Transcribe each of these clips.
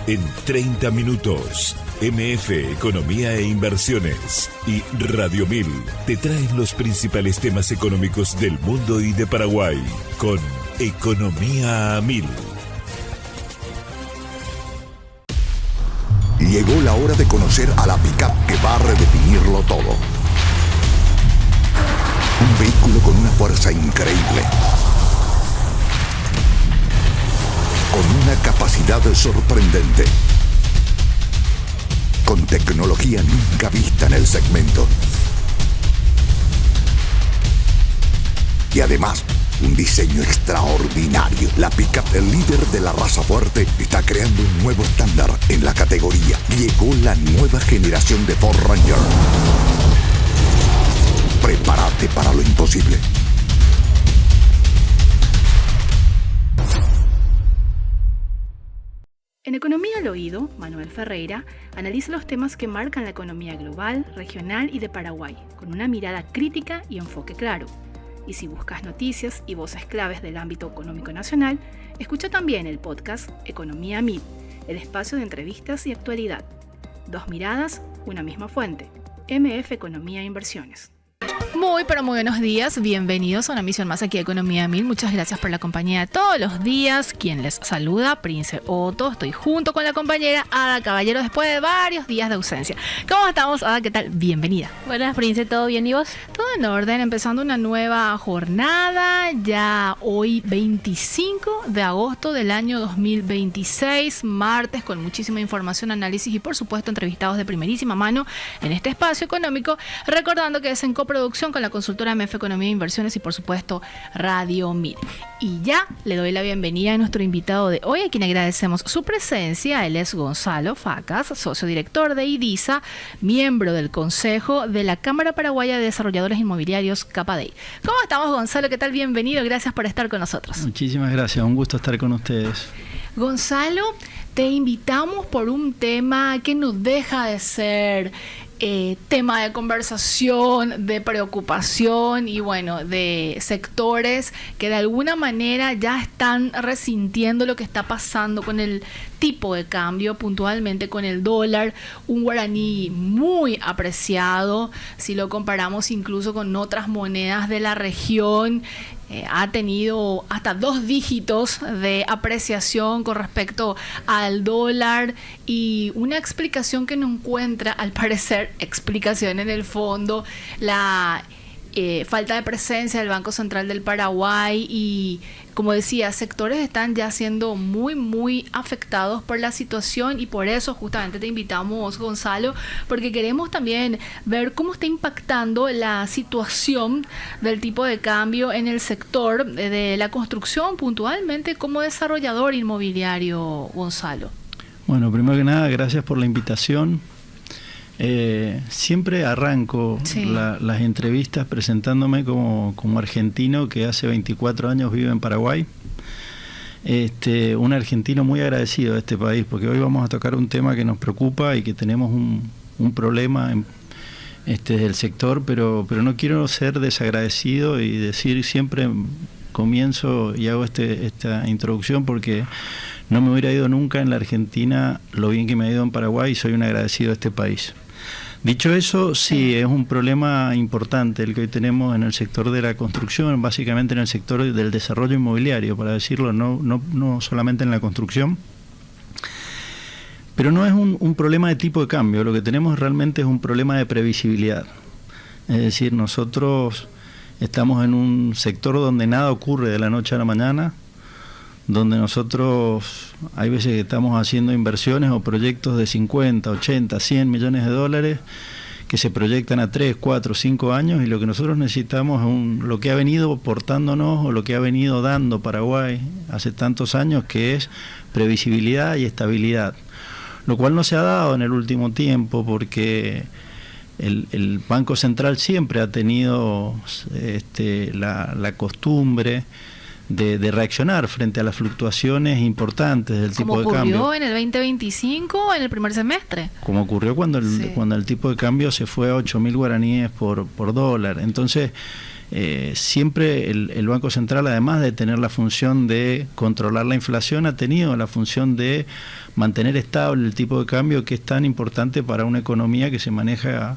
En 30 minutos, MF Economía e Inversiones y Radio 1000 te traen los principales temas económicos del mundo y de Paraguay con Economía a 1000. Llegó la hora de conocer a la pick-up que va a redefinirlo todo. Un vehículo con una fuerza increíble, con una capacidad sorprendente, con tecnología nunca vista en el segmento. Y además, un diseño extraordinario. La pick-up, el líder de la raza fuerte, está creando un nuevo estándar en la categoría. Llegó la nueva generación de Ford Ranger. Prepárate para lo imposible. En Economía al Oído, Manuel Ferreira analiza los temas que marcan la economía global, regional y de Paraguay, con una mirada crítica y enfoque claro. Y si buscas noticias y voces claves del ámbito económico nacional, escucha también el podcast Economía 1000, el espacio de entrevistas y actualidad. Dos miradas, una misma fuente. MF Economía e Inversiones. Muy buenos días, bienvenidos a una emisión más aquí de Economía 1000. Muchas gracias por la compañía de todos los días. Quien les saluda, Prince Otto. Estoy junto con la compañera Ada Caballero después de varios días de ausencia. ¿Cómo estamos, Ada? ¿Qué tal? Bienvenida. Buenas, Prince, ¿todo bien y vos? Todo en orden, empezando una nueva jornada, ya hoy 25 de agosto del año 2026, martes, con muchísima información, análisis y por supuesto entrevistados de primerísima mano en este espacio económico, recordando que es en coproducción con la consultora MF Economía e Inversiones y por supuesto Radio 1000. Y ya le doy la bienvenida a nuestro invitado de hoy, a quien agradecemos su presencia. Él es Gonzalo Facas, socio director de IDISA, miembro del Consejo de la Cámara Paraguaya de Desarrolladores Inmobiliarios, CAPADEI. ¿Cómo estamos, Gonzalo? ¿Qué tal? Bienvenido, gracias por estar con nosotros. Muchísimas gracias, un gusto estar con ustedes. Gonzalo, te invitamos por un tema que no deja de ser tema de conversación, de preocupación y bueno, de sectores que de alguna manera ya están resintiendo lo que está pasando con el tipo de cambio, puntualmente con el dólar, un guaraní muy apreciado, si lo comparamos incluso con otras monedas de la región. Ha tenido hasta 2 dígitos de apreciación con respecto al dólar y una explicación que no encuentra, al parecer, explicación en el fondo, la falta de presencia del Banco Central del Paraguay y, como decía, sectores están ya siendo muy afectados por la situación y por eso justamente te invitamos, Gonzalo, porque queremos también ver cómo está impactando la situación del tipo de cambio en el sector de la construcción, puntualmente como desarrollador inmobiliario, Gonzalo. Bueno, primero que nada, gracias por la invitación. Siempre arranco las entrevistas presentándome como argentino que hace 24 años vive en Paraguay. Un argentino muy agradecido a este país, porque hoy vamos a tocar un tema que nos preocupa y que tenemos un problema del sector, pero no quiero ser desagradecido y decir siempre, comienzo y hago esta introducción porque no me hubiera ido nunca en la Argentina lo bien que me ha ido en Paraguay y soy un agradecido a este país. Dicho eso, sí, es un problema importante el que hoy tenemos en el sector de la construcción, básicamente en el sector del desarrollo inmobiliario, para decirlo, no solamente en la construcción. Pero no es un problema de tipo de cambio, lo que tenemos realmente es un problema de previsibilidad. Es decir, nosotros estamos en un sector donde nada ocurre de la noche a la mañana, donde nosotros hay veces que estamos haciendo inversiones o proyectos de 50, 80, 100 millones de dólares que se proyectan a 3, 4, 5 años y lo que nosotros necesitamos es lo que ha venido aportándonos o lo que ha venido dando Paraguay hace tantos años, que es previsibilidad y estabilidad, lo cual no se ha dado en el último tiempo porque el Banco Central siempre ha tenido la costumbre de reaccionar frente a las fluctuaciones importantes del tipo de cambio. ¿Como ocurrió en el 2025 o en el primer semestre? Como ocurrió cuando el tipo de cambio se fue a 8.000 guaraníes por dólar. Entonces, siempre el Banco Central, además de tener la función de controlar la inflación, ha tenido la función de mantener estable el tipo de cambio, que es tan importante para una economía que se maneja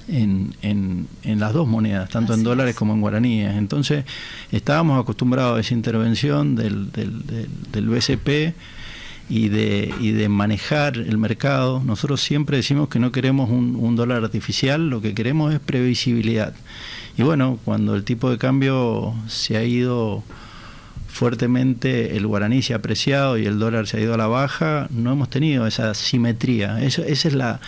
en las dos monedas, tanto en dólares como en guaraníes. Entonces estábamos acostumbrados a esa intervención del BCP y de manejar el mercado. Nosotros siempre decimos que no queremos un dólar artificial, lo que queremos es previsibilidad. Y bueno, cuando el tipo de cambio se ha ido fuertemente, el guaraní se ha apreciado y el dólar se ha ido a la baja, no hemos tenido esa simetría. Esa es la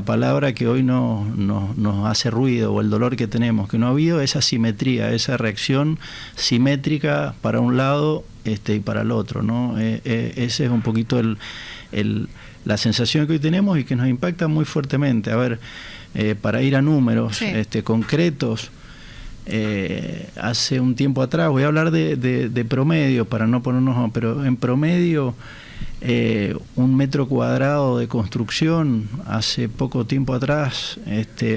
palabra que hoy nos hace ruido, o el dolor que tenemos, que no ha habido esa simetría, esa reacción simétrica para un lado y para el otro, ¿no? Ese es un poquito la sensación que hoy tenemos y que nos impacta muy fuertemente. A ver, para ir a números concretos, hace un tiempo atrás, voy a hablar de promedio para no ponernos, pero en promedio, un metro cuadrado de construcción hace poco tiempo atrás,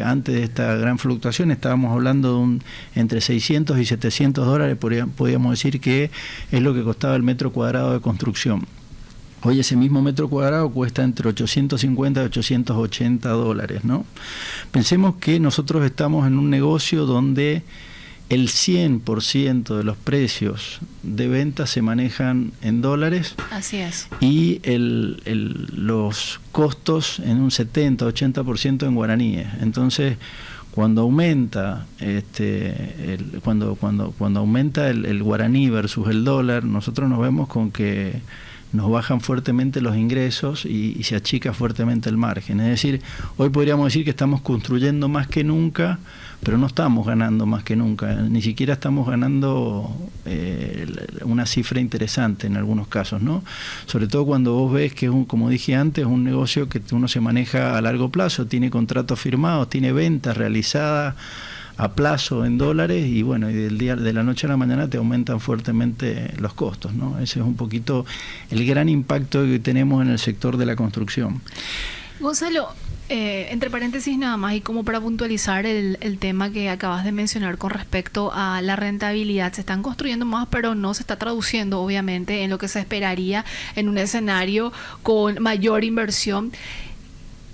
antes de esta gran fluctuación, estábamos hablando de entre 600 y 700 dólares, podríamos decir que es lo que costaba el metro cuadrado de construcción. Hoy ese mismo metro cuadrado cuesta entre 850 y 880 dólares, ¿no? Pensemos que nosotros estamos en un negocio donde el 100% de los precios de venta se manejan en dólares. Así es. Y los costos en un 70-80% en guaraníes. Entonces, cuando aumenta cuando aumenta el guaraní versus el dólar, nosotros nos vemos con que nos bajan fuertemente los ingresos y se achica fuertemente el margen. Es decir, hoy podríamos decir que estamos construyendo más que nunca, pero no estamos ganando más que nunca, ni siquiera estamos ganando una cifra interesante en algunos casos, ¿no? Sobre todo cuando vos ves que, como dije antes, es un negocio que uno se maneja a largo plazo, tiene contratos firmados, tiene ventas realizadas a plazo en dólares, y bueno, y de la noche a la mañana te aumentan fuertemente los costos, ¿no? Ese es un poquito el gran impacto que tenemos en el sector de la construcción. Gonzalo, entre paréntesis nada más, y como para puntualizar el tema que acabas de mencionar con respecto a la rentabilidad, se están construyendo más, pero no se está traduciendo obviamente en lo que se esperaría en un escenario con mayor inversión.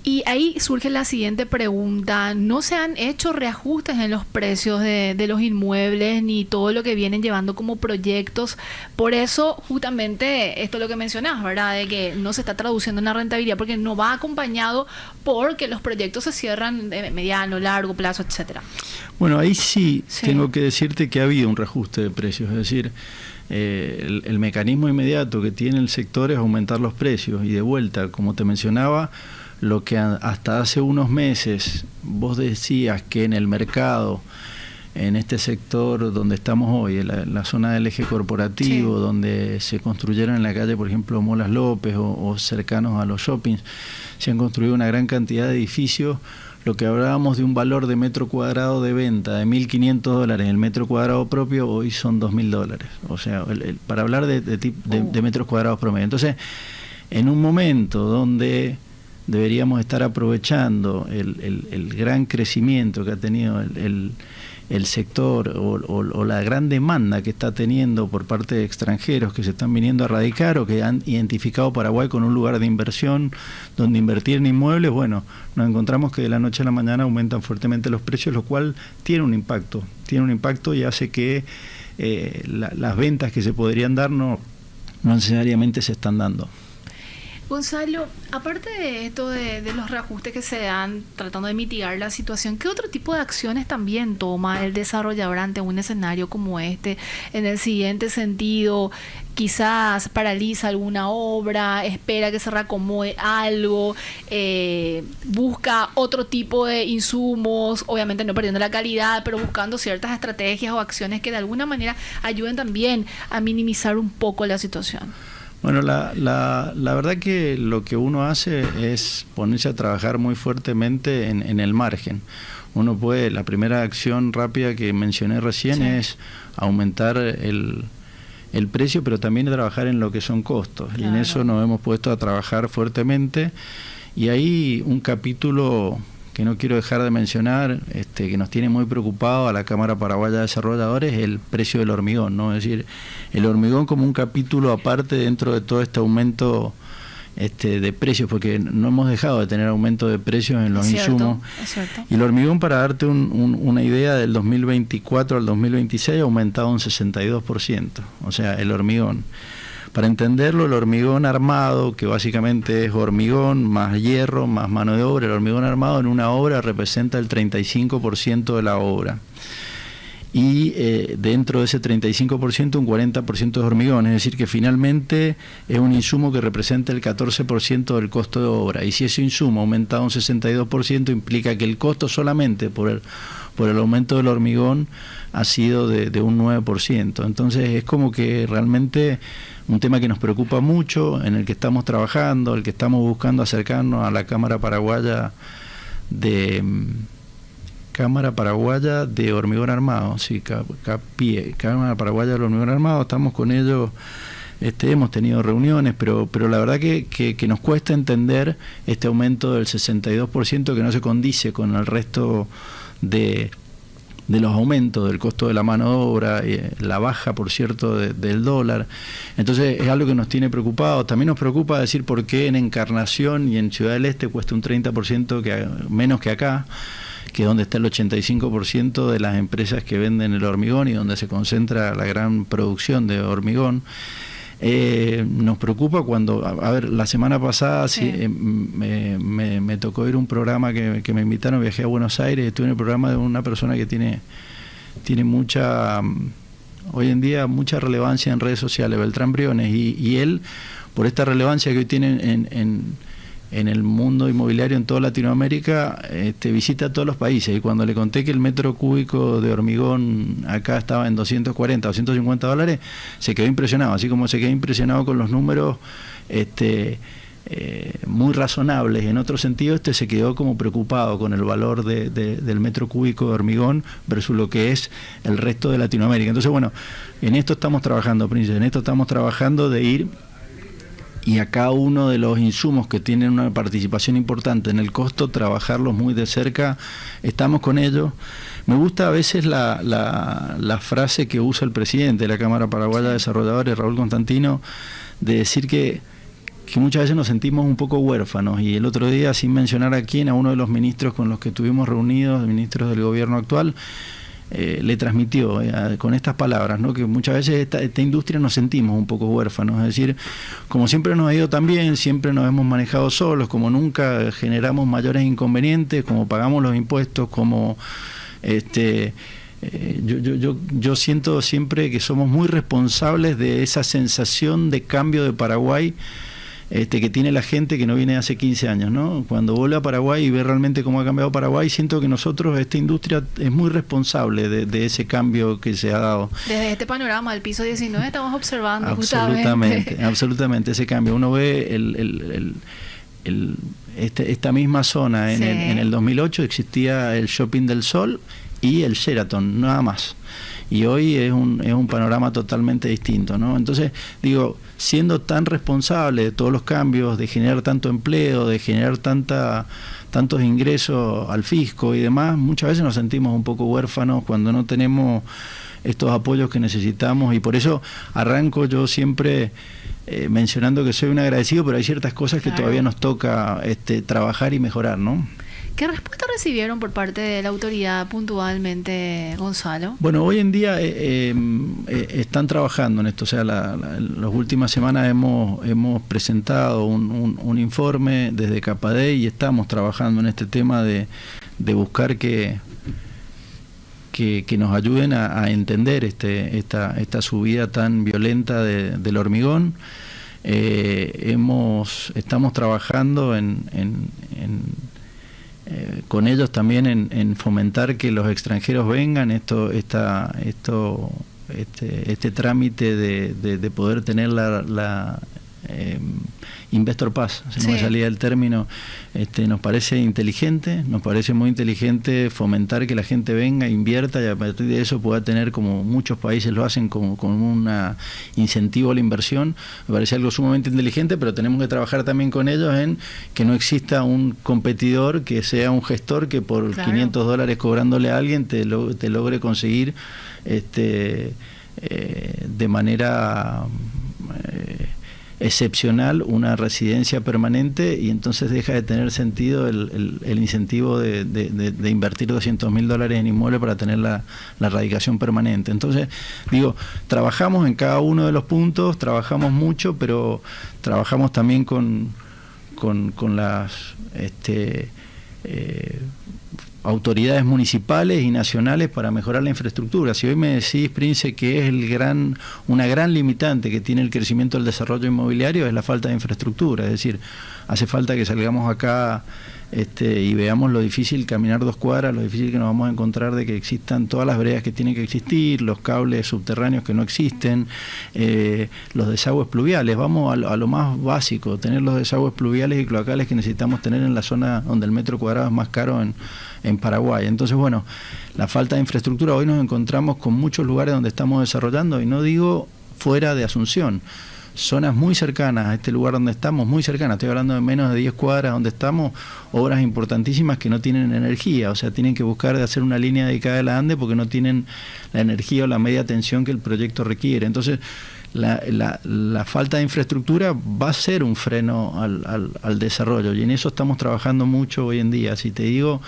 Y ahí surge la siguiente pregunta: ¿no se han hecho reajustes en los precios de los inmuebles ni todo lo que vienen llevando como proyectos? Por eso justamente esto es lo que mencionás, ¿verdad? De que no se está traduciendo en la rentabilidad porque no va acompañado porque los proyectos se cierran de mediano, largo plazo, etcétera. Bueno, ahí sí tengo que decirte que ha habido un reajuste de precios, es decir, el mecanismo inmediato que tiene el sector es aumentar los precios, y de vuelta, como te mencionaba, lo que hasta hace unos meses vos decías que en el mercado, en este sector donde estamos hoy, en la zona del eje corporativo, donde se construyeron en la calle, por ejemplo, Molas López o cercanos a los shoppings, se han construido una gran cantidad de edificios. Lo que hablábamos de un valor de metro cuadrado de venta de $1.500, el metro cuadrado propio hoy son $2.000. O sea, para hablar de metros cuadrados promedio. Entonces, en un momento donde deberíamos estar aprovechando el gran crecimiento que ha tenido el sector o la gran demanda que está teniendo por parte de extranjeros que se están viniendo a radicar o que han identificado Paraguay con un lugar de inversión donde invertir en inmuebles, bueno, nos encontramos que de la noche a la mañana aumentan fuertemente los precios, lo cual tiene un impacto y hace que las ventas que se podrían dar no necesariamente se están dando. Gonzalo, aparte de esto de los reajustes que se dan tratando de mitigar la situación, ¿qué otro tipo de acciones también toma el desarrollador ante un escenario como este? En el siguiente sentido, quizás paraliza alguna obra, espera que se reacomode algo, busca otro tipo de insumos, obviamente no perdiendo la calidad, pero buscando ciertas estrategias o acciones que de alguna manera ayuden también a minimizar un poco la situación. Bueno, la verdad que lo que uno hace es ponerse a trabajar muy fuertemente en el margen. Uno puede, la primera acción rápida que mencioné recién es aumentar el precio, pero también trabajar en lo que son costos. Claro. Y en eso nos hemos puesto a trabajar fuertemente. Y ahí un capítulo que no quiero dejar de mencionar, que nos tiene muy preocupado a la Cámara Paraguaya de Desarrolladores, es el precio del hormigón, ¿no? Es decir, el hormigón como un capítulo aparte dentro de todo este aumento de precios, porque no hemos dejado de tener aumento de precios en los insumos. Es cierto. Y el hormigón, para darte una idea, del 2024 al 2026 ha aumentado un 62%. O sea, el hormigón. Para entenderlo, el hormigón armado, que básicamente es hormigón más hierro, más mano de obra, el hormigón armado en una obra representa el 35% de la obra. Y dentro de ese 35%, un 40% es hormigón, es decir, que finalmente es un insumo que representa el 14% del costo de obra. Y si ese insumo ha aumentado un 62%, implica que el costo solamente por el aumento del hormigón ha sido de un 9%. Entonces es como que realmente un tema que nos preocupa mucho, en el que estamos trabajando, el que estamos buscando acercarnos a la Cámara Paraguaya de Hormigón Armado, sí, Cámara Paraguaya de Hormigón Armado. Estamos con ellos, hemos tenido reuniones, pero la verdad que nos cuesta entender este aumento del 62% que no se condice con el resto de los aumentos del costo de la mano de obra, la baja, por cierto, del dólar. Entonces es algo que nos tiene preocupados. También nos preocupa decir por qué en Encarnación y en Ciudad del Este cuesta un 30% menos que acá, que es donde está el 85% de las empresas que venden el hormigón y donde se concentra la gran producción de hormigón. Nos preocupa cuando, a ver, la semana pasada me tocó ir a un programa que me invitaron, viajé a Buenos Aires, estuve en el programa de una persona que tiene hoy en día mucha relevancia en redes sociales, Beltrán Briones, y él, por esta relevancia que hoy tiene en el mundo inmobiliario en toda Latinoamérica, visita todos los países, y cuando le conté que el metro cúbico de hormigón acá estaba en $240, $250, se quedó impresionado, así como se quedó impresionado con los números muy razonables. En otro sentido, se quedó como preocupado con el valor del metro cúbico de hormigón versus lo que es el resto de Latinoamérica. Entonces, bueno, en esto estamos trabajando, Príncipe, en esto estamos trabajando de ir y a cada uno de los insumos que tienen una participación importante en el costo, trabajarlos muy de cerca. Estamos con ellos. Me gusta a veces la frase que usa el presidente de la Cámara Paraguaya de Desarrolladores, Raúl Constantino, de decir que muchas veces nos sentimos un poco huérfanos. Y el otro día, sin mencionar a quién, a uno de los ministros con los que estuvimos reunidos, ministros del gobierno actual, le transmitió con estas palabras, ¿no? Que muchas veces esta industria nos sentimos un poco huérfanos, es decir, como siempre nos ha ido tan bien, siempre nos hemos manejado solos, como nunca generamos mayores inconvenientes, como pagamos los impuestos, como yo siento siempre que somos muy responsables de esa sensación de cambio de Paraguay que tiene la gente que no viene hace 15 años, ¿no? Cuando vuelve a Paraguay y ve realmente cómo ha cambiado Paraguay, siento que nosotros, esta industria, es muy responsable de ese cambio que se ha dado. Desde este panorama del piso 19 estamos observando absolutamente ese cambio. Uno ve esta misma zona, en el 2008 existía el Shopping del Sol y el Sheraton, nada más. Y hoy es un panorama totalmente distinto, ¿no? Entonces, digo, siendo tan responsable de todos los cambios, de generar tanto empleo, de generar tantos ingresos al fisco y demás, muchas veces nos sentimos un poco huérfanos cuando no tenemos estos apoyos que necesitamos, y por eso arranco yo siempre mencionando que soy un agradecido, pero hay ciertas cosas que todavía nos toca trabajar y mejorar, ¿no? ¿Qué respuesta recibieron por parte de la autoridad puntualmente, Gonzalo? Bueno, hoy en día están trabajando en esto. O sea, las últimas semanas hemos presentado un informe desde Capadei y estamos trabajando en este tema de buscar que nos ayuden a entender esta subida tan violenta del hormigón. Estamos trabajando con ellos también en fomentar que los extranjeros vengan, este trámite de poder tener Investor Pass, si no me salía el término. Nos parece inteligente, nos parece muy inteligente fomentar que la gente venga, invierta y a partir de eso pueda tener, como muchos países lo hacen, con un incentivo a la inversión. Me parece algo sumamente inteligente, pero tenemos que trabajar también con ellos en que no exista un competidor que sea un gestor que por $500 cobrándole a alguien te logre conseguir de manera excepcional una residencia permanente, y entonces deja de tener sentido el incentivo de invertir $200.000 en inmueble para tener la radicación permanente. Entonces, digo, trabajamos en cada uno de los puntos, trabajamos mucho, pero trabajamos también con las autoridades municipales y nacionales para mejorar la infraestructura. Si hoy me decís, Prince, que es una gran limitante que tiene el crecimiento del desarrollo inmobiliario, es la falta de infraestructura. Es decir, hace falta que salgamos acá y veamos lo difícil caminar 2 cuadras, lo difícil que nos vamos a encontrar de que existan todas las veredas que tienen que existir, los cables subterráneos que no existen, los desagües pluviales. Vamos a lo más básico, tener los desagües pluviales y cloacales que necesitamos tener en la zona donde el metro cuadrado es más caro en Paraguay. Entonces, bueno, la falta de infraestructura, hoy nos encontramos con muchos lugares donde estamos desarrollando, y no digo fuera de Asunción, zonas muy cercanas a este lugar donde estamos, muy cercanas, estoy hablando de menos de 10 cuadras donde estamos, obras importantísimas que no tienen energía, o sea, tienen que buscar de hacer una línea dedicada a la ANDE porque no tienen la energía o la media tensión que el proyecto requiere. Entonces, la falta de infraestructura va a ser un freno al desarrollo, y en eso estamos trabajando mucho hoy en día. Si te digo,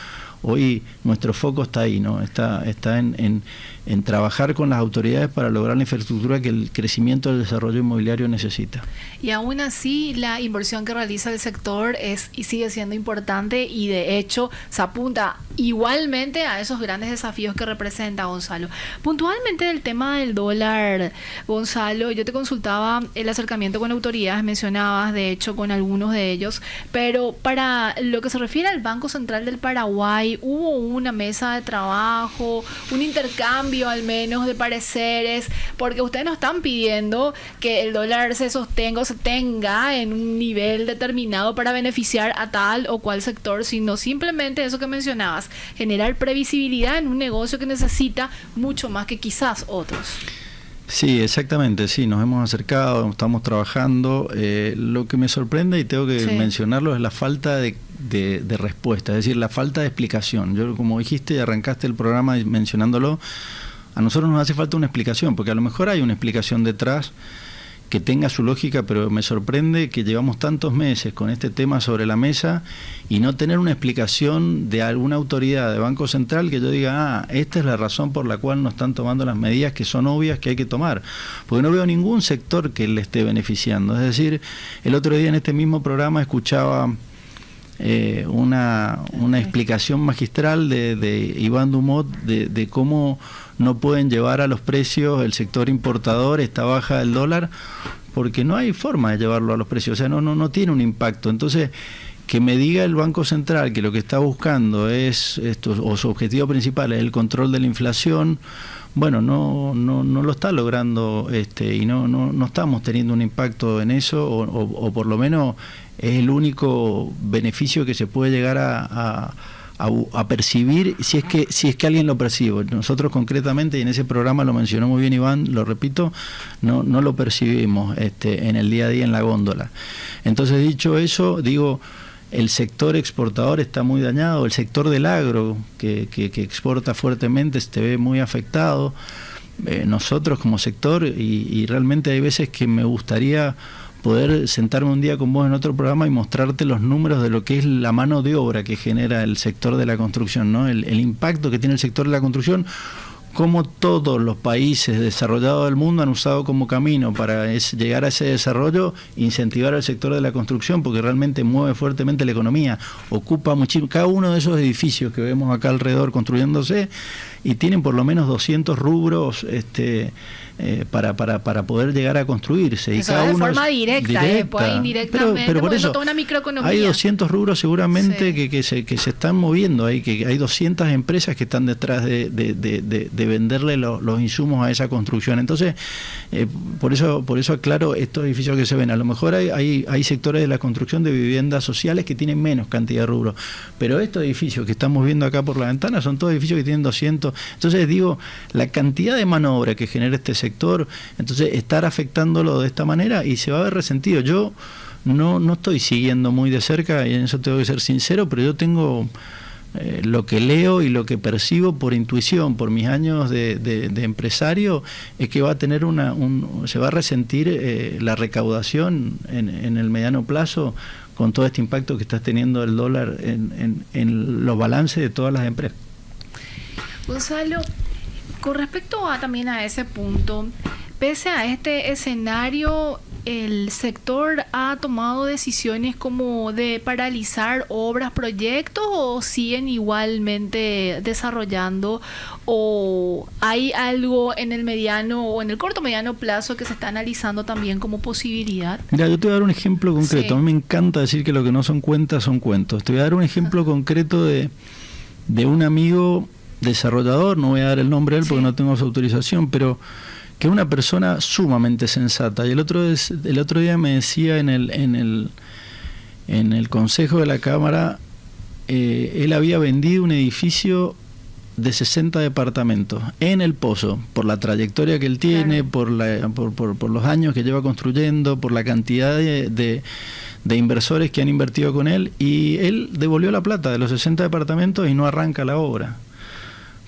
hoy nuestro foco está ahí, ¿no? Está en trabajar con las autoridades para lograr la infraestructura que el crecimiento del desarrollo inmobiliario necesita. Y aún así, la inversión que realiza el sector es y sigue siendo importante, y de hecho se apunta igualmente a esos grandes desafíos que representa, Gonzalo. Puntualmente del tema del dólar, Gonzalo, yo te consultaba el acercamiento con autoridades, mencionabas de hecho con algunos de ellos, pero para lo que se refiere al Banco Central del Paraguay, ¿hubo una mesa de trabajo, un intercambio al menos de pareceres? Porque ustedes no están pidiendo que el dólar se sostenga o se tenga en un nivel determinado para beneficiar a tal o cual sector, sino simplemente eso que mencionabas, generar previsibilidad en un negocio que necesita mucho más que quizás otros. Sí, exactamente, sí, nos hemos acercado, estamos trabajando. Lo que me sorprende, y tengo que mencionarlo, es la falta de respuesta, es decir, la falta de explicación. Yo, como dijiste y arrancaste el programa mencionándolo, a nosotros nos hace falta una explicación, porque a lo mejor hay una explicación detrás que tenga su lógica, pero me sorprende que llevamos tantos meses con este tema sobre la mesa y no tener una explicación de alguna autoridad de Banco Central que yo diga, esta es la razón por la cual no están tomando las medidas que son obvias que hay que tomar, porque no veo ningún sector que le esté beneficiando. Es decir, el otro día en este mismo programa escuchaba una explicación magistral de Iván Dumont de cómo no pueden llevar a los precios el sector importador esta baja del dólar, porque no hay forma de llevarlo a los precios, o sea, no tiene un impacto. Entonces, que me diga el Banco Central que lo que está buscando es o su objetivo principal es el control de la inflación, bueno, no lo está logrando, y no estamos teniendo un impacto en eso, o por lo menos es el único beneficio que se puede llegar a percibir, si es que alguien lo percibe. Nosotros concretamente, y en ese programa lo mencionó muy bien Iván, lo repito, no lo percibimos en el día a día en la góndola. Entonces, dicho eso, digo, el sector exportador está muy dañado, el sector del agro que exporta fuertemente se ve muy afectado. Nosotros como sector, y realmente hay veces que me gustaría poder sentarme un día con vos en otro programa y mostrarte los números de lo que es la mano de obra que genera el sector de la construcción, ¿no? El impacto que tiene el sector de la construcción, cómo todos los países desarrollados del mundo han usado como camino para llegar a ese desarrollo, incentivar al sector de la construcción, porque realmente mueve fuertemente la economía, ocupa muchísimo. Cada uno de esos edificios que vemos acá alrededor construyéndose, y tienen por lo menos 200 rubros para poder llegar a construirse. Eso y cada de uno forma directa, después indirectamente, pero por eso toda una microeconomía. hay 200 rubros seguramente que se están moviendo ahí, que hay 200 empresas que están detrás de venderle los insumos a esa construcción. Entonces, por eso aclaro estos edificios que se ven. A lo mejor hay sectores de la construcción de viviendas sociales que tienen menos cantidad de rubros, pero estos edificios que estamos viendo acá por la ventana son todos edificios que tienen 200. Entonces digo, la cantidad de mano de obra que genera este sector, entonces estar afectándolo de esta manera y se va a ver resentido. Yo no estoy siguiendo muy de cerca, y en eso tengo que ser sincero, pero yo tengo lo que leo y lo que percibo por intuición, por mis años de empresario, es que va a tener se va a resentir la recaudación en el mediano plazo con todo este impacto que está teniendo el dólar en los balances de todas las empresas. Gonzalo, con respecto también a ese punto, pese a este escenario, el sector ha tomado decisiones como de paralizar obras, proyectos, o siguen igualmente desarrollando, o hay algo en el mediano o en el corto mediano plazo que se está analizando también como posibilidad. Mira, yo te voy a dar un ejemplo concreto. Sí. A mí me encanta decir que lo que no son cuentas son cuentos. Te voy a dar un ejemplo concreto de un amigo desarrollador, no voy a dar el nombre de él porque no tengo su autorización, pero que es una persona sumamente sensata. Y el otro día me decía en el consejo de la Cámara, él había vendido un edificio de 60 departamentos en El Pozo, por la trayectoria que él tiene, claro, por los años que lleva construyendo, por la cantidad de inversores que han invertido con él, y él devolvió la plata de los 60 departamentos y no arranca la obra.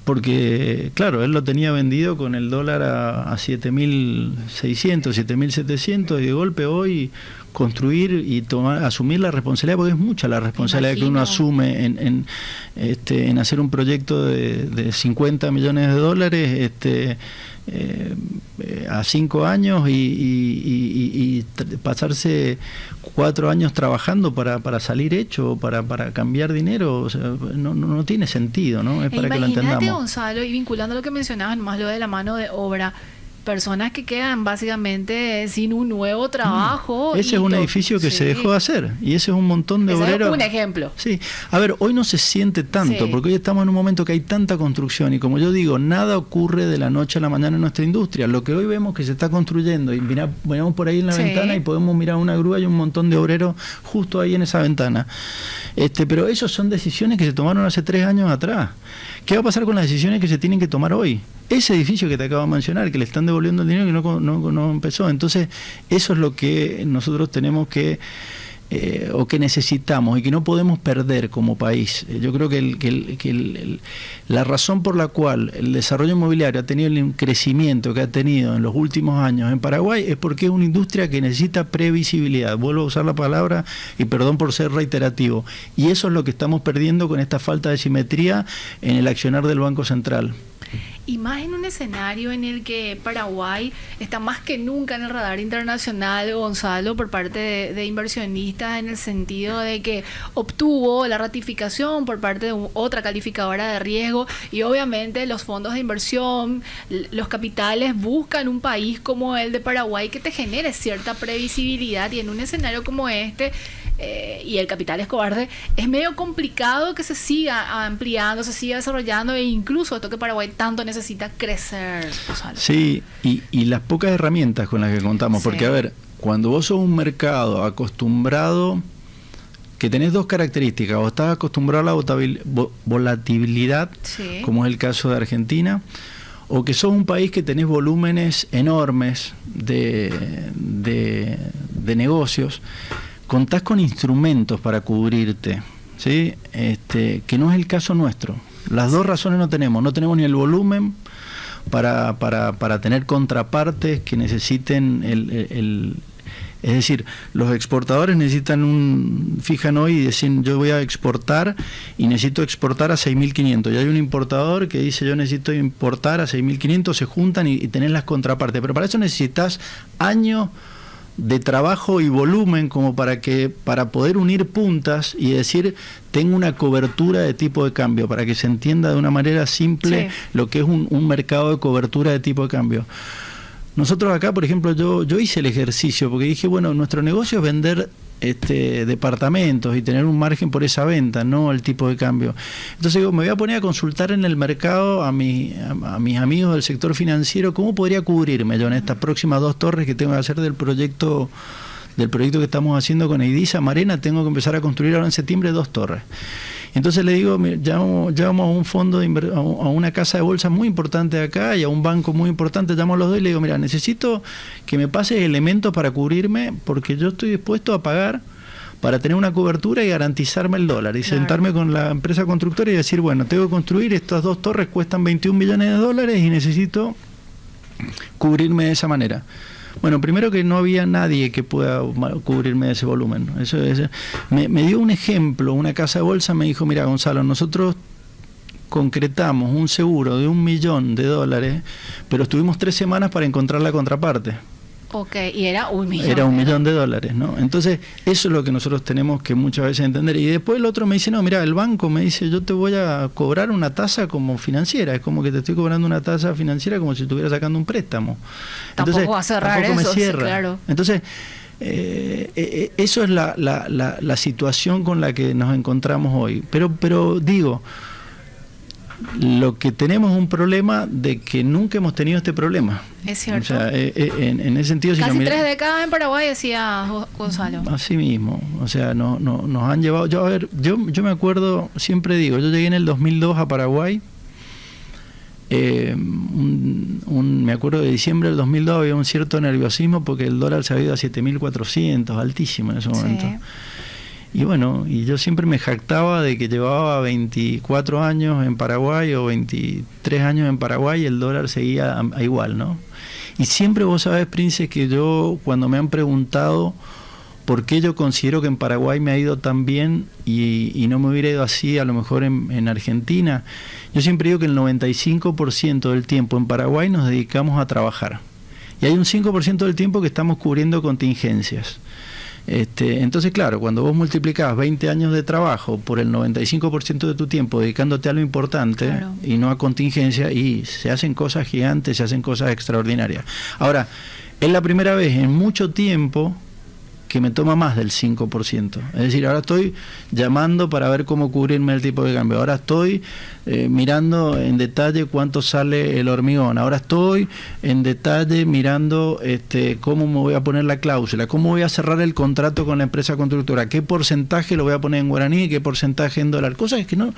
Porque, claro, él lo tenía vendido con el dólar a 7.600, 7.700, y de golpe hoy construir y asumir la responsabilidad, porque es mucha la responsabilidad que uno asume en hacer un proyecto de 50 millones de dólares a 5 años y pasarse 4 años trabajando para salir hecho, para cambiar dinero. O sea, no tiene sentido, ¿no? Es para que lo entendamos. Imagínate, Gonzalo, y vinculando lo que mencionabas, nomás lo de la mano de obra, personas que quedan básicamente sin un nuevo trabajo. Ese es un edificio que se dejó de hacer, y ese es un montón de obreros. Es un ejemplo. Sí, a ver, hoy no se siente tanto, porque hoy estamos en un momento que hay tanta construcción, y como yo digo, nada ocurre de la noche a la mañana en nuestra industria. Lo que hoy vemos que se está construyendo, y miramos por ahí en la ventana y podemos mirar una grúa y un montón de obreros justo ahí en esa ventana. Pero esas son decisiones que se tomaron hace 3 años atrás. ¿Qué va a pasar con las decisiones que se tienen que tomar hoy? Ese edificio que te acabo de mencionar, que le están devolviendo el dinero que no empezó. Entonces, eso es lo que nosotros tenemos que, o que necesitamos y que no podemos perder como país. Yo creo que la razón por la cual el desarrollo inmobiliario ha tenido el crecimiento que ha tenido en los últimos años en Paraguay es porque es una industria que necesita previsibilidad. Vuelvo a usar la palabra y perdón por ser reiterativo. Y eso es lo que estamos perdiendo con esta falta de simetría en el accionar del Banco Central. Y más en un escenario en el que Paraguay está más que nunca en el radar internacional, Gonzalo, por parte de inversionistas, en el sentido de que obtuvo la ratificación por parte de otra calificadora de riesgo, y obviamente los fondos de inversión, los capitales buscan un país como el de Paraguay que te genere cierta previsibilidad, y en un escenario como este, y el capital es cobarde, es medio complicado que se siga ampliando, se siga desarrollando, e incluso esto que Paraguay tanto necesita crecer. Sí, y las pocas herramientas con las que contamos, porque a ver, cuando vos sos un mercado acostumbrado, que tenés 2 características, o estás acostumbrado a la volatilidad, como es el caso de Argentina, o que sos un país que tenés volúmenes enormes de negocios, contás con instrumentos para cubrirte, ¿sí? Que no es el caso nuestro. Las 2 razones no tenemos ni el volumen para tener contrapartes que necesiten es decir, los exportadores fijan hoy y dicen, yo voy a exportar y necesito exportar a 6.500, y hay un importador que dice, yo necesito importar a 6.500, se juntan y tenés las contrapartes, pero para eso necesitas años de trabajo y volumen como para poder unir puntas y decir, tengo una cobertura de tipo de cambio, para que se entienda de una manera simple lo que es un mercado de cobertura de tipo de cambio. Nosotros acá, por ejemplo, yo hice el ejercicio porque dije, bueno, nuestro negocio es vender departamentos y tener un margen por esa venta, no el tipo de cambio. Entonces digo, me voy a poner a consultar en el mercado a mis amigos del sector financiero cómo podría cubrirme yo en estas próximas 2 torres que tengo que hacer del proyecto que estamos haciendo con Eidisa Marena. Tengo que empezar a construir ahora en septiembre 2 torres. Entonces le digo, llamamos a un fondo, a una casa de bolsa muy importante de acá y a un banco muy importante, llamo a los 2 y le digo, mira, necesito que me pases elementos para cubrirme porque yo estoy dispuesto a pagar para tener una cobertura y garantizarme el dólar y sentarme con la empresa constructora y decir, bueno, tengo que construir, estas 2 torres cuestan $21 millones y necesito cubrirme de esa manera. Bueno, primero que no había nadie que pueda cubrirme de ese volumen. Me dio un ejemplo, una casa de bolsa me dijo, mira Gonzalo, nosotros concretamos un seguro de $1 millón, pero estuvimos 3 semanas para encontrar la contraparte. Ok, y era $1 millón. Era $1 millón, ¿no? Entonces, eso es lo que nosotros tenemos que muchas veces entender. Y después el otro me dice, no, mira, el banco me dice, yo te voy a cobrar una tasa como financiera. Es como que te estoy cobrando una tasa financiera como si estuviera sacando un préstamo. Tampoco va a cerrar eso, me cierra. Sí, claro. Entonces, eso es la situación con la que nos encontramos hoy. Pero digo, lo que tenemos es un problema de que nunca hemos tenido este problema. Es cierto. O sea, en ese sentido... Casi 3 décadas en Paraguay, decía Gonzalo. Así mismo. O sea, nos han llevado... Yo me acuerdo, siempre digo, yo llegué en el 2002 a Paraguay. Me acuerdo de diciembre del 2002 había un cierto nerviosismo porque el dólar se había ido a 7.400, altísimo en ese momento. Sí. Y bueno, y yo siempre me jactaba de que llevaba 24 años en Paraguay o 23 años en Paraguay y el dólar seguía a igual, ¿no? Y siempre vos sabés, Prince, que yo cuando me han preguntado por qué yo considero que en Paraguay me ha ido tan bien y no me hubiera ido así a lo mejor en Argentina, yo siempre digo que el 95% del tiempo en Paraguay nos dedicamos a trabajar. Y hay un 5% del tiempo que estamos cubriendo contingencias. Entonces, claro, cuando vos multiplicás 20 años de trabajo por el 95% de tu tiempo dedicándote a lo importante, claro, y no a contingencia, y se hacen cosas gigantes, se hacen cosas extraordinarias. Ahora, es la primera vez en mucho tiempo que me toma más del 5%. Es decir, ahora estoy llamando para ver cómo cubrirme el tipo de cambio. Ahora estoy mirando en detalle cuánto sale el hormigón. Ahora estoy en detalle mirando cómo me voy a poner la cláusula, cómo voy a cerrar el contrato con la empresa constructora, qué porcentaje lo voy a poner en guaraní y qué porcentaje en dólar. Cosas que no...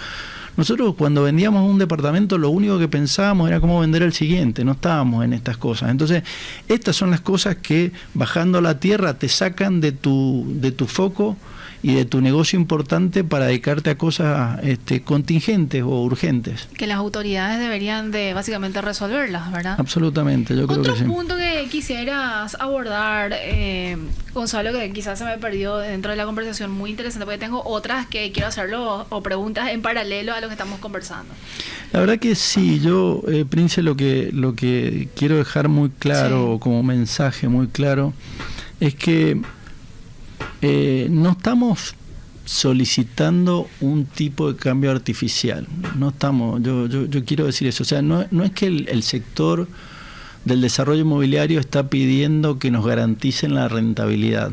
Nosotros cuando vendíamos un departamento lo único que pensábamos era cómo vender el siguiente, no estábamos en estas cosas. Entonces, estas son las cosas que bajando a la tierra te sacan de tu foco y de tu negocio importante para dedicarte a cosas contingentes o urgentes. Que las autoridades deberían de básicamente resolverlas, ¿verdad? Absolutamente, yo creo que sí. Otro punto que quisieras abordar, Gonzalo, que quizás se me perdió dentro de la conversación, muy interesante, porque tengo otras que quiero hacerlo o preguntas en paralelo a lo que estamos conversando. La verdad que sí, yo, Prince, lo que quiero dejar muy claro, sí, como mensaje muy claro, es que no estamos solicitando un tipo de cambio artificial. No estamos, yo quiero decir eso. O sea, no es que el sector del desarrollo inmobiliario está pidiendo que nos garanticen la rentabilidad.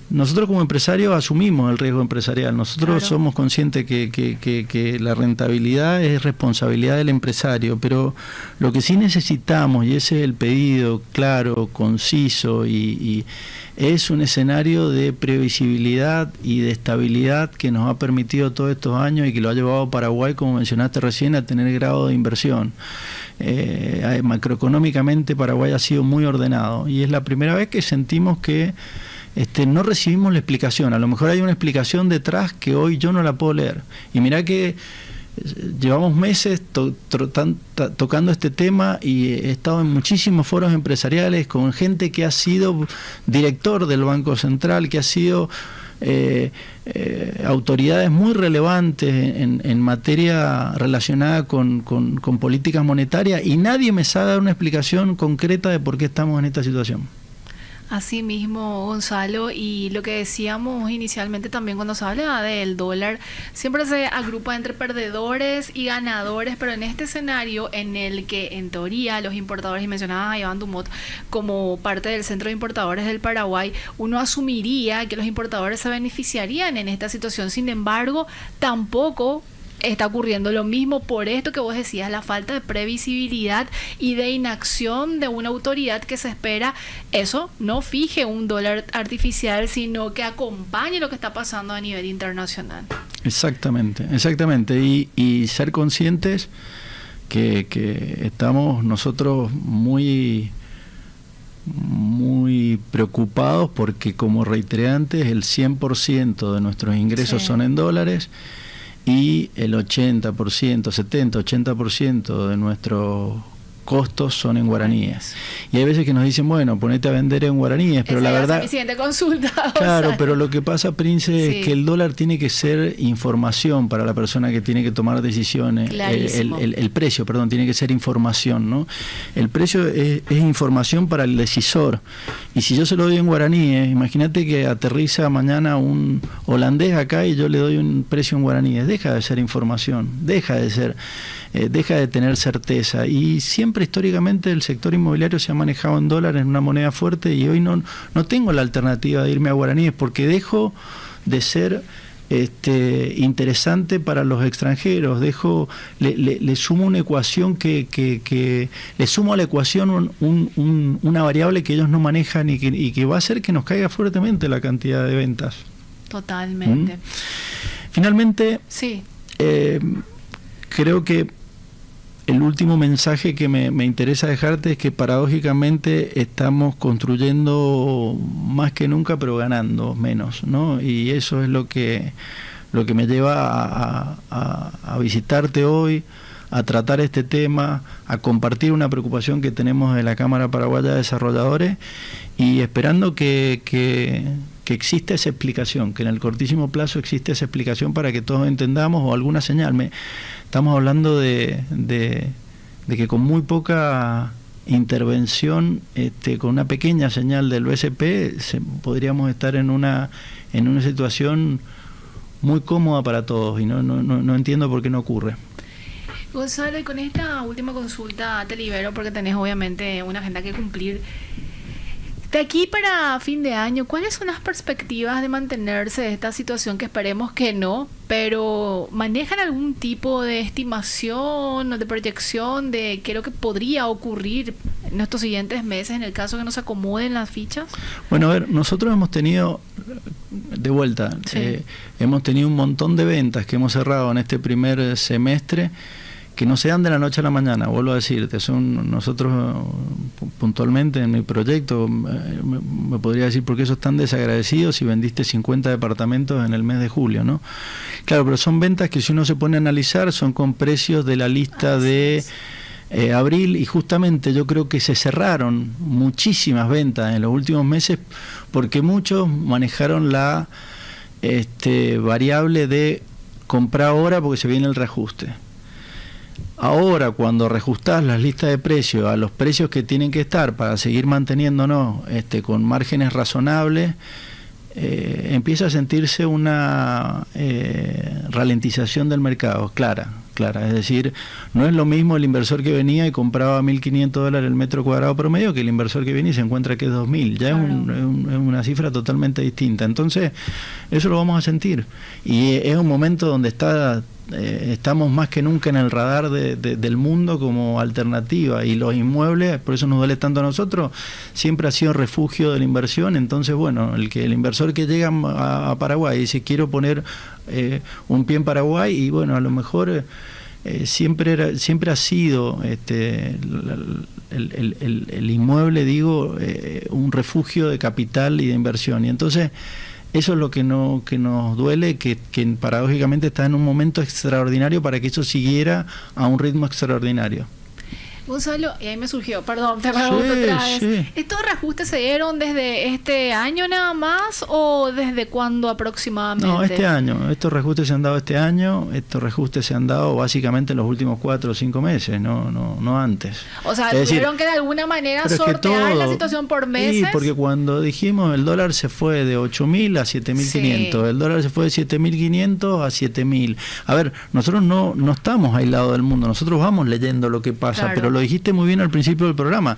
Nosotros como empresarios asumimos el riesgo empresarial. Nosotros, claro, somos conscientes que la rentabilidad es responsabilidad del empresario, pero lo que sí necesitamos, y ese es el pedido claro, conciso, y es un escenario de previsibilidad y de estabilidad que nos ha permitido todos estos años y que lo ha llevado a Paraguay, como mencionaste recién, a tener grado de inversión. Macroeconómicamente Paraguay ha sido muy ordenado y es la primera vez que sentimos que no recibimos la explicación. A lo mejor hay una explicación detrás que hoy yo no la puedo leer. Y mirá que llevamos meses tocando este tema y he estado en muchísimos foros empresariales con gente que ha sido director del Banco Central, que ha sido autoridades muy relevantes en materia relacionada con políticas monetarias, y nadie me sabe dar una explicación concreta de por qué estamos en esta situación. Así mismo, Gonzalo, y lo que decíamos inicialmente también cuando se habla del dólar, siempre se agrupa entre perdedores y ganadores, pero en este escenario en el que en teoría los importadores, y mencionabas a Iván Dumont como parte del Centro de Importadores del Paraguay, uno asumiría que los importadores se beneficiarían en esta situación. Sin embargo, tampoco está ocurriendo lo mismo, por esto que vos decías, la falta de previsibilidad y de inacción de una autoridad que se espera eso no fije un dólar artificial, sino que acompañe lo que está pasando a nivel internacional. Exactamente. Y ser conscientes que estamos nosotros muy preocupados porque, como reiteré antes, el 100% de nuestros ingresos son en dólares, y el 80%, 70, 80% de nuestros costos son en guaraníes. Y hay veces que nos dicen, bueno, ponete a vender en guaraníes, pero la verdad... Mi siguiente consulta. Claro, pero lo que pasa, Prince, es que el dólar tiene que ser información para la persona que tiene que tomar decisiones. El precio, perdón, tiene que ser información, ¿no? El precio es información para el decisor. Y si yo se lo doy en guaraníes, imagínate que aterriza mañana un holandés acá y yo le doy un precio en guaraníes. Deja de ser información, deja de tener certeza. Y siempre históricamente el sector inmobiliario se ha manejado en dólares, en una moneda fuerte, y hoy no tengo la alternativa de irme a guaraníes porque dejo de ser interesante para los extranjeros, le sumo una ecuación le sumo a la ecuación una variable que ellos no manejan y que va a hacer que nos caiga fuertemente la cantidad de ventas. Totalmente. Finalmente, sí. Creo que el último mensaje que me interesa dejarte es que paradójicamente estamos construyendo más que nunca, pero ganando menos, ¿no? Y eso es lo que me lleva a visitarte hoy, a tratar este tema, a compartir una preocupación que tenemos de la Cámara Paraguaya de Desarrolladores, y esperando que exista esa explicación, que en el cortísimo plazo existe esa explicación para que todos entendamos, o alguna señal. Estamos hablando de que con muy poca intervención, con una pequeña señal del BCP, podríamos estar en una situación muy cómoda para todos, y no entiendo por qué no ocurre. Gonzalo, y con esta última consulta te libero porque tenés obviamente una agenda que cumplir. De aquí para fin de año, ¿cuáles son las perspectivas de mantenerse de esta situación, que esperemos que no, pero manejan algún tipo de estimación o de proyección de qué es lo que podría ocurrir en estos siguientes meses en el caso que no se acomoden las fichas? Bueno, a ver, nosotros hemos tenido, de vuelta, hemos tenido un montón de ventas que hemos cerrado en este primer semestre, que no se dan de la noche a la mañana, vuelvo a decirte. Nosotros puntualmente en mi proyecto me podría decir por qué sos tan desagradecido si vendiste 50 departamentos en el mes de julio, ¿no? Claro, pero son ventas que, si uno se pone a analizar, son con precios de la lista de abril, y justamente yo creo que se cerraron muchísimas ventas en los últimos meses porque muchos manejaron la variable de comprar ahora porque se viene el reajuste. Ahora, cuando reajustás las listas de precios a los precios que tienen que estar para seguir manteniéndonos con márgenes razonables, empieza a sentirse una ralentización del mercado, clara. Es decir, no es lo mismo el inversor que venía y compraba $1.500 el metro cuadrado promedio que el inversor que viene y se encuentra que es $2.000. Ya es una cifra totalmente distinta. Entonces, eso lo vamos a sentir. Y es un momento donde estamos más que nunca en el radar del mundo como alternativa, y los inmuebles, por eso nos duele tanto a nosotros, siempre ha sido refugio de la inversión. Entonces, bueno, el inversor que llega a Paraguay y dice quiero poner un pie en Paraguay, y bueno, a lo mejor siempre ha sido el inmueble, un refugio de capital y de inversión. Y entonces eso es lo que nos duele, que paradójicamente está en un momento extraordinario para que eso siguiera a un ritmo extraordinario. Gonzalo, y ahí me surgió, perdón, te pregunto otra vez. Sí. ¿Estos reajustes se dieron desde este año nada más o desde cuándo aproximadamente? No, este año. Estos reajustes se han dado este año. Estos reajustes se han dado básicamente en los últimos 4 o 5 meses, no antes. O sea, es tuvieron decir, que de alguna manera pero es que sortear la todo- situación por meses. Sí, porque cuando dijimos el dólar se fue de 8.000 a 7.500, Sí. el dólar se fue de 7.500 a 7.000. A ver, nosotros no estamos aislados del mundo, nosotros vamos leyendo lo que pasa, Claro. pero lo dijiste muy bien al principio del programa.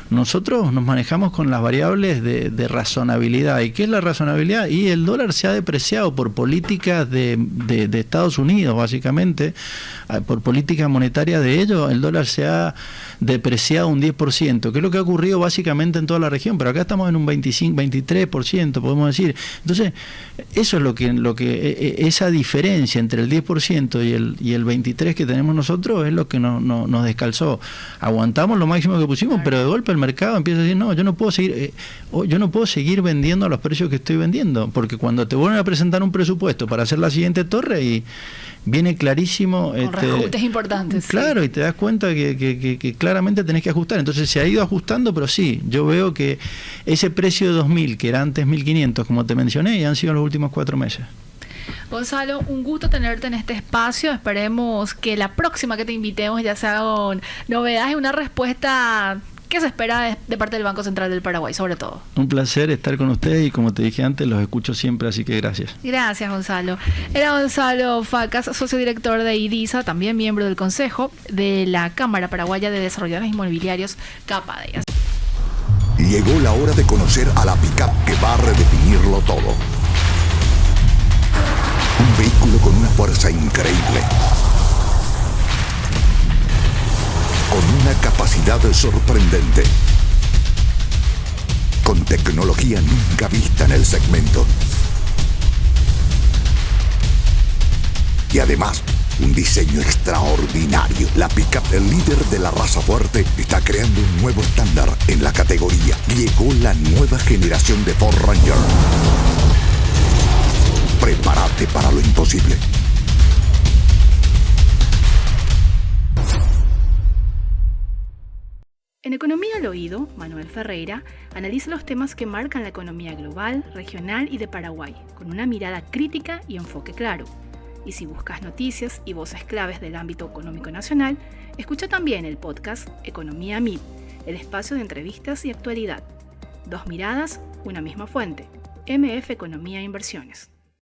Nosotros nos manejamos con las variables de razonabilidad. ¿Y qué es la razonabilidad? Y el dólar se ha depreciado por políticas de Estados Unidos, básicamente, por política monetaria de ellos, el dólar se ha depreciado un 10%, que es lo que ha ocurrido básicamente en toda la región, pero acá estamos en un 25, 23%, podemos decir. Entonces, eso es lo que esa diferencia entre el 10% y el 23% que tenemos nosotros es lo que nos descalzó. Aguantamos lo máximo que pusimos, pero de golpe el mercado empieza a decir, no, yo no puedo seguir vendiendo a los precios que estoy vendiendo, porque cuando te vuelven a presentar un presupuesto para hacer la siguiente torre y viene clarísimo Con reajustes importantes. claro, sí. y te das cuenta que claramente tenés que ajustar. Entonces se ha ido ajustando, pero sí, yo veo que ese precio de 2.000, que era antes 1.500, como te mencioné, ya han sido los últimos 4 meses. Gonzalo, un gusto tenerte en este espacio. Esperemos que la próxima que te invitemos ya sea con novedades y una respuesta que se espera de parte del Banco Central del Paraguay, sobre todo. Un placer estar con ustedes y como te dije antes, los escucho siempre, así que gracias. Gracias, Gonzalo. Era Gonzalo Facas, socio director de IDISA, también miembro del Consejo de la Cámara Paraguaya de Desarrolladores Inmobiliarios, CAPADEAS. Llegó la hora de conocer a la pickup que va a redefinirlo todo. Un vehículo con una fuerza increíble, con una capacidad sorprendente, con tecnología nunca vista en el segmento. Y además, un diseño extraordinario. La pickup, el líder de la raza fuerte, está creando un nuevo estándar en la categoría. Llegó la nueva generación de Ford Ranger. Prepárate para lo imposible. En Economía al Oído, Manuel Ferreira analiza los temas que marcan la economía global, regional y de Paraguay, con una mirada crítica y enfoque claro. Y si buscas noticias y voces claves del ámbito económico nacional, escucha también el podcast Economía MIP, el espacio de entrevistas y actualidad. 2 miradas, una misma fuente. MF Economía e Inversiones.